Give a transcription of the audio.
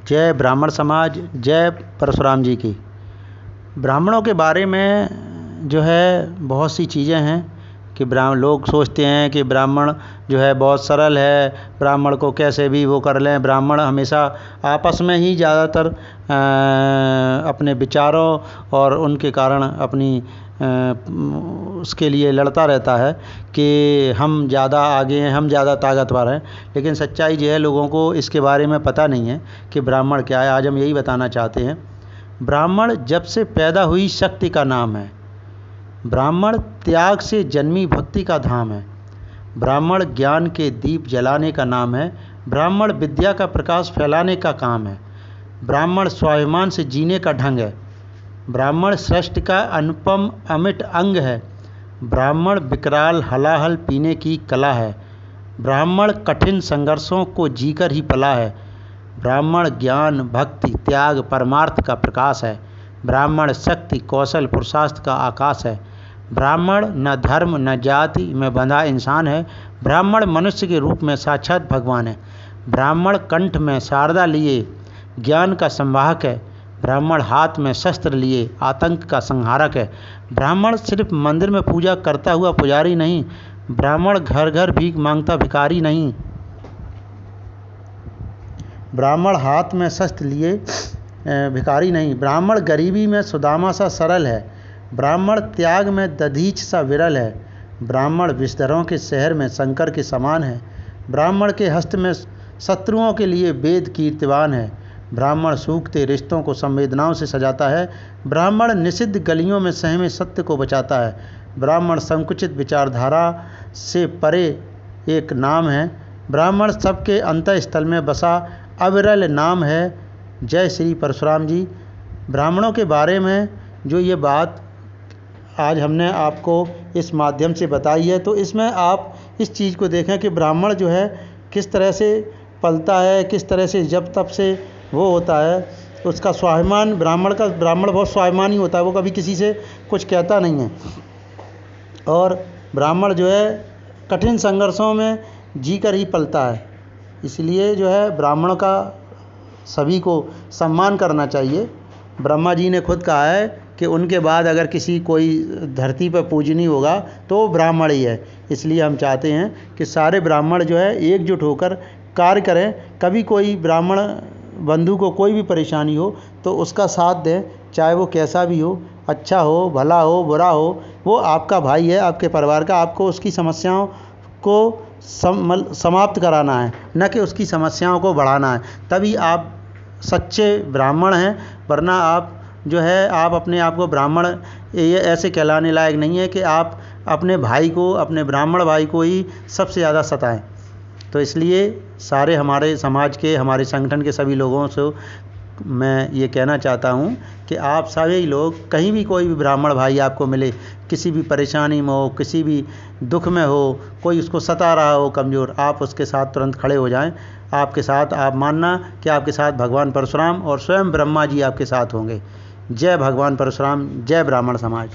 जय ब्राह्मण समाज, जय परशुराम जी की। ब्राह्मणों के बारे में जो है बहुत सी चीज़ें हैं कि लोग सोचते हैं कि ब्राह्मण जो है बहुत सरल है, ब्राह्मण को कैसे भी वो कर लें। ब्राह्मण हमेशा आपस में ही ज़्यादातर अपने विचारों और उनके कारण अपनी उसके लिए लड़ता रहता है कि हम ज़्यादा आगे हैं, हम ज़्यादा ताकतवर हैं। लेकिन सच्चाई ये है, लोगों को इसके बारे में पता नहीं है कि ब्राह्मण क्या है। आज हम यही बताना चाहते हैं। ब्राह्मण जब से पैदा हुई शक्ति का नाम है। ब्राह्मण त्याग से जन्मी भक्ति का धाम है। ब्राह्मण ज्ञान के दीप जलाने का नाम है। ब्राह्मण विद्या का प्रकाश फैलाने का काम है। ब्राह्मण स्वाभिमान से जीने का ढंग है। ब्राह्मण सृष्टि का अनुपम अमिट अंग है। ब्राह्मण विकराल हलाहल पीने की कला है। ब्राह्मण कठिन संघर्षों को जीकर ही पला है। ब्राह्मण ज्ञान भक्ति त्याग परमार्थ का प्रकाश है। ब्राह्मण शक्ति कौशल पुरुषार्थ का आकाश है। ब्राह्मण न धर्म न जाति में बंधा इंसान है। ब्राह्मण मनुष्य के रूप में साक्षात भगवान है। ब्राह्मण कंठ में शारदा लिए ज्ञान का संवाहक है। ब्राह्मण हाथ में शस्त्र लिए आतंक का संहारक है। ब्राह्मण सिर्फ मंदिर में पूजा करता हुआ पुजारी नहीं, ब्राह्मण घर घर भीख मांगता भिखारी नहीं। ब्राह्मण हाथ में शस्त्र लिए भिखारी नहीं। ब्राह्मण गरीबी में सुदामा सा सरल है। ब्राह्मण त्याग में दधीच सा विरल है। ब्राह्मण विषधरों के शहर में शंकर के समान है। ब्राह्मण के हस्त में शत्रुओं के लिए वेद कीर्तिवान है। ब्राह्मण सूखते रिश्तों को संवेदनाओं से सजाता है। ब्राह्मण निषिद्ध गलियों में सहमे सत्य को बचाता है। ब्राह्मण संकुचित विचारधारा से परे एक नाम है। ब्राह्मण सबके अंतःस्थल में बसा अविरल नाम है। जय श्री परशुराम जी। ब्राह्मणों के बारे में जो ये बात आज हमने आपको इस माध्यम से बताई है, तो इसमें आप इस चीज़ को देखें कि ब्राह्मण जो है किस तरह से पलता है, किस तरह से जब तब से वो होता है। उसका स्वाभिमान, ब्राह्मण बहुत स्वाभिमानी होता है। वो कभी किसी से कुछ कहता नहीं है। और ब्राह्मण जो है कठिन संघर्षों में जीकर ही पलता है। इसलिए जो है ब्राह्मण का सभी को सम्मान करना चाहिए। ब्रह्मा जी ने खुद कहा है कि उनके बाद अगर किसी कोई धरती पर पूजनीय होगा तो वो ब्राह्मण ही है। इसलिए हम चाहते हैं कि सारे ब्राह्मण जो है एकजुट होकर कार्य करें। कभी कोई ब्राह्मण बंधु को कोई भी परेशानी हो तो उसका साथ दें, चाहे वो कैसा भी हो, अच्छा हो भला हो बुरा हो, वो आपका भाई है, आपके परिवार का। आपको उसकी समस्याओं को समाप्त कराना है, न कि उसकी समस्याओं को बढ़ाना है। तभी आप सच्चे ब्राह्मण हैं। वरना आप जो है आप अपने आप को ब्राह्मण ये ऐसे कहलाने लायक नहीं है कि आप अपने भाई को, अपने ब्राह्मण भाई को ही सबसे ज़्यादा सताएं। तो इसलिए सारे हमारे समाज के, हमारे संगठन के सभी लोगों से मैं ये कहना चाहता हूँ कि आप सभी लोग, कहीं भी कोई भी ब्राह्मण भाई आपको मिले, किसी भी परेशानी में हो, किसी भी दुख में हो, कोई उसको सता रहा हो कमज़ोर, आप उसके साथ तुरंत खड़े हो जाएं। आपके साथ, आप मानना कि आपके साथ भगवान परशुराम और स्वयं ब्रह्मा जी आपके साथ होंगे। जय भगवान परशुराम, जय ब्राह्मण समाज।